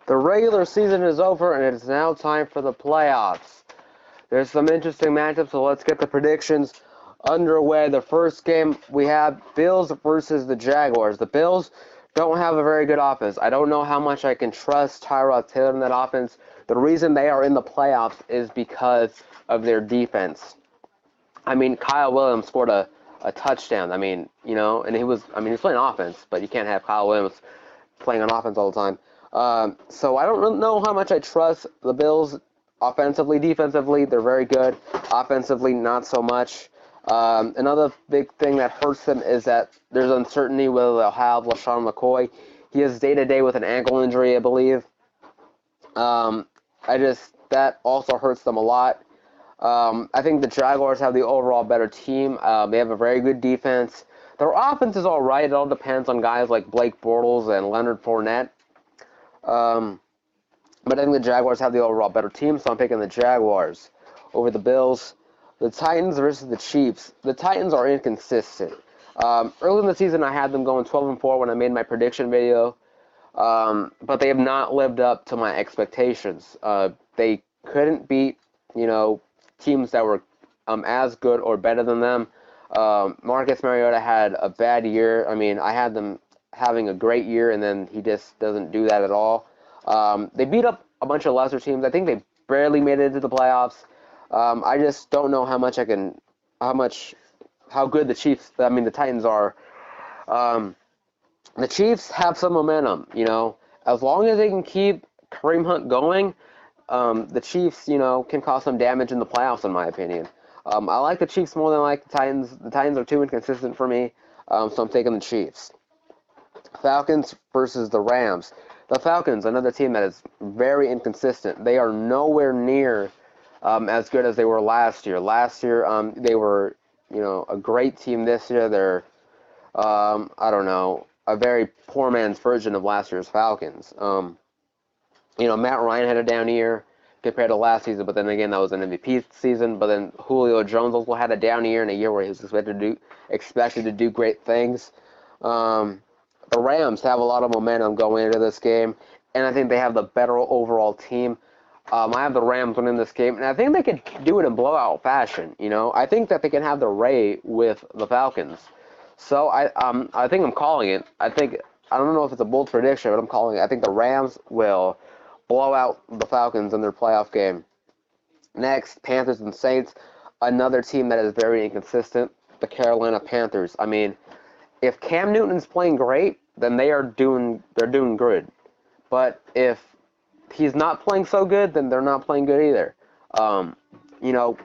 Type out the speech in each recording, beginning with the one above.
The regular season is over, and it is now time for the playoffs. There's some interesting matchups, so let's get the predictions underway. The first game we have Bills versus the Jaguars. The Bills don't have a very good offense. I don't know how much I can trust Tyrod Taylor in that offense. The reason they are in the playoffs is because of their defense. I mean, Kyle Williams scored a touchdown. And he's playing offense, but you can't have Kyle Williams playing on offense all the time. So I don't really know how much I trust the Bills offensively. Defensively, they're very good. Offensively, not so much. Another big thing that hurts them is that there's uncertainty whether they'll have LaShawn McCoy. He is day-to-day with an ankle injury, I believe. That also hurts them a lot. I think the Jaguars have the overall better team. They have a very good defense. Their offense is all right. It all depends on guys like Blake Bortles and Leonard Fournette. But I think the Jaguars have the overall better team, so I'm picking the Jaguars over the Bills. The Titans versus the Chiefs. The Titans are inconsistent. Early in the season, I had them going 12-4 when I made my prediction video, but they have not lived up to my expectations. They couldn't beat, teams that were as good or better than them. Marcus Mariota had a bad year. I mean, I had them having a great year, and then he just doesn't do that at all. They beat up a bunch of lesser teams. I think they barely made it into the playoffs. I just don't know how good the Titans are. The Chiefs have some momentum, as long as they can keep Kareem Hunt going, the Chiefs, can cause some damage in the playoffs, in my opinion. I like the Chiefs more than I like the Titans. The Titans are too inconsistent for me, so I'm taking the Chiefs. Falcons versus the Rams. The Falcons, another team that is very inconsistent. They are nowhere near as good as they were last year. Last year, they were, a great team. This year, they're, a very poor man's version of last year's Falcons. Matt Ryan had a down year compared to last season, but then again, that was an MVP season. But then Julio Jones also had a down year in a year where he was expected to do great things. The Rams have a lot of momentum going into this game, and I think they have the better overall team. I have the Rams winning this game, and I think they could do it in blowout fashion. I think that they can have the Ray with the Falcons. So I think I'm calling it. I don't know if it's a bold prediction, but I'm calling it. I think the Rams will blow out the Falcons in their playoff game. Next, Panthers and Saints, another team that is very inconsistent. The Carolina Panthers. I mean, if Cam Newton's playing great, then they're doing good. But if he's not playing so good, then they're not playing good either.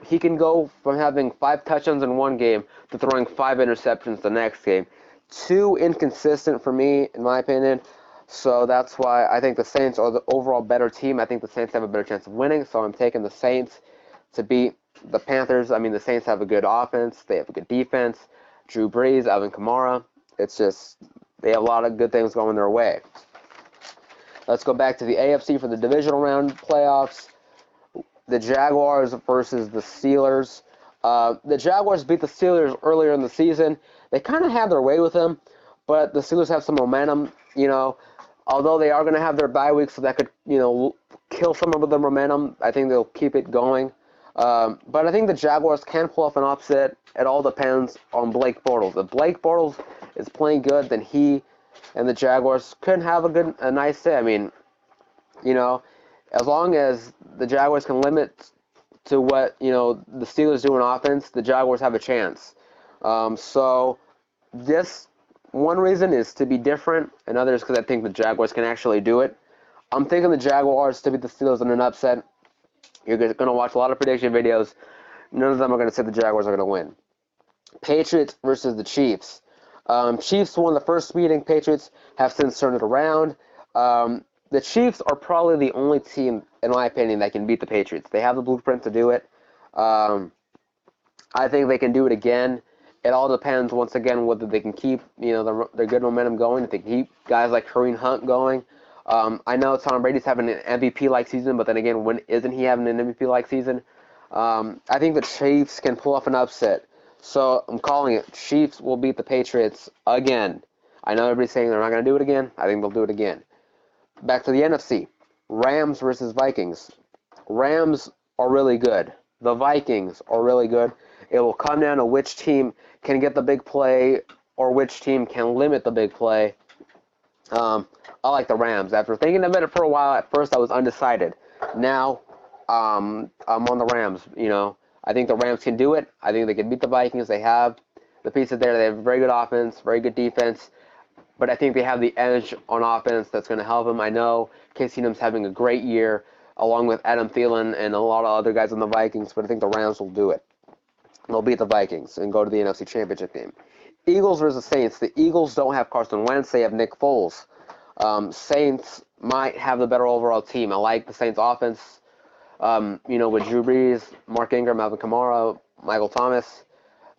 He can go from having 5 touchdowns in one game to throwing 5 interceptions the next game. Too inconsistent for me, in my opinion. So that's why I think the Saints are the overall better team. I think the Saints have a better chance of winning, so I'm taking the Saints to beat the Panthers. I mean, the Saints have a good offense. They have a good defense. Drew Brees, Alvin Kamara. It's just they have a lot of good things going their way. Let's go back to the AFC for the divisional round playoffs. The Jaguars versus the Steelers. The Jaguars beat the Steelers earlier in the season. They kind of had their way with them, but the Steelers have some momentum. Although they are going to have their bye week, so that could kill some of the momentum. I think they'll keep it going. But I think the Jaguars can pull off an upset. It all depends on Blake Bortles. If Blake Bortles is playing good, then he and the Jaguars could have a nice day. I mean, as long as the Jaguars can limit to what the Steelers do in offense, the Jaguars have a chance. So this one reason is to be different, and others because I think the Jaguars can actually do it. I'm thinking the Jaguars to beat the Steelers in an upset. You're going to watch a lot of prediction videos. None of them are going to say the Jaguars are going to win. Patriots versus the Chiefs. Chiefs won the first meeting. Patriots have since turned it around. The Chiefs are probably the only team, in my opinion, that can beat the Patriots. They have the blueprint to do it. I think they can do it again. It all depends, once again, whether they can keep their good momentum going, if they can keep guys like Kareem Hunt going. I know Tom Brady's having an MVP-like season, but then again, when isn't he having an MVP-like season? I think the Chiefs can pull off an upset. So I'm calling it. Chiefs will beat the Patriots again. I know everybody's saying they're not going to do it again. I think they'll do it again. Back to the NFC. Rams versus Vikings. Rams are really good. The Vikings are really good. It will come down to which team can get the big play or which team can limit the big play. I like the Rams. After thinking about it for a while, at first I was undecided. Now, I'm on the Rams. I think the Rams can do it. I think they can beat the Vikings. They have the pieces there. They have very good offense, very good defense. But I think they have the edge on offense that's going to help them. I know Case Keenum's having a great year, along with Adam Thielen and a lot of other guys on the Vikings, but I think the Rams will do it. They'll beat the Vikings and go to the NFC Championship game. Eagles versus Saints. The Eagles don't have Carson Wentz. They have Nick Foles. Saints might have the better overall team. I like the Saints offense, with Drew Brees, Mark Ingram, Alvin Kamara, Michael Thomas.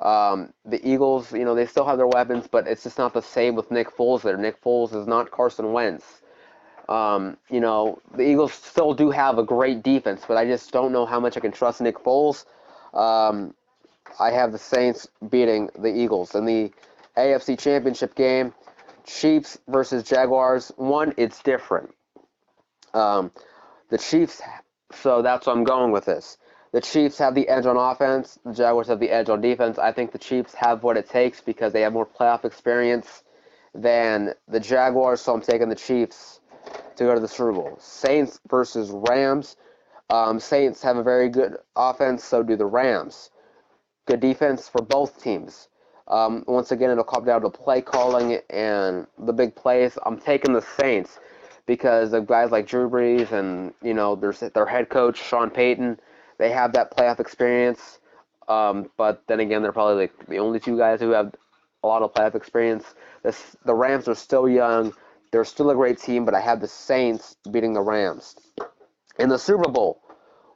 The Eagles, they still have their weapons, but it's just not the same with Nick Foles there. Nick Foles is not Carson Wentz. The Eagles still do have a great defense, but I just don't know how much I can trust Nick Foles. I have the Saints beating the Eagles. In the AFC Championship game, Chiefs versus Jaguars. One, it's different. The Chiefs, so that's what I'm going with this. The Chiefs have the edge on offense. The Jaguars have the edge on defense. I think the Chiefs have what it takes because they have more playoff experience than the Jaguars, so I'm taking the Chiefs to go to the Super Bowl. Saints versus Rams. Saints have a very good offense, so do the Rams. Good defense for both teams. Once again, it'll come down to play calling and the big plays. I'm taking the Saints because of guys like Drew Brees and their head coach Sean Payton. They have that playoff experience, but then again, they're probably like the only two guys who have a lot of playoff experience. The Rams are still young. They're still a great team, but I have the Saints beating the Rams. In the Super Bowl,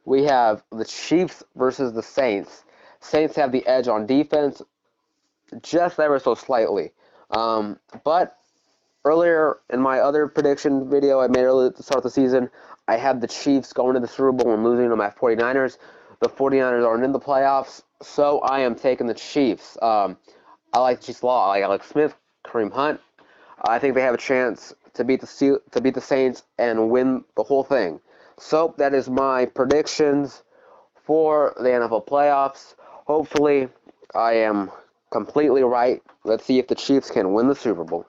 we have the Chiefs versus the Saints. Saints have the edge on defense, just ever so slightly. But earlier in my other prediction video I made earlier at the start of the season, I had the Chiefs going to the Super Bowl and losing to my 49ers. The 49ers aren't in the playoffs, so I am taking the Chiefs. I like the Chiefs a lot. I like Alex Smith, Kareem Hunt. I think they have a chance to beat the Saints and win the whole thing. So that is my predictions for the NFL playoffs. Hopefully, I am completely right. Let's see if the Chiefs can win the Super Bowl.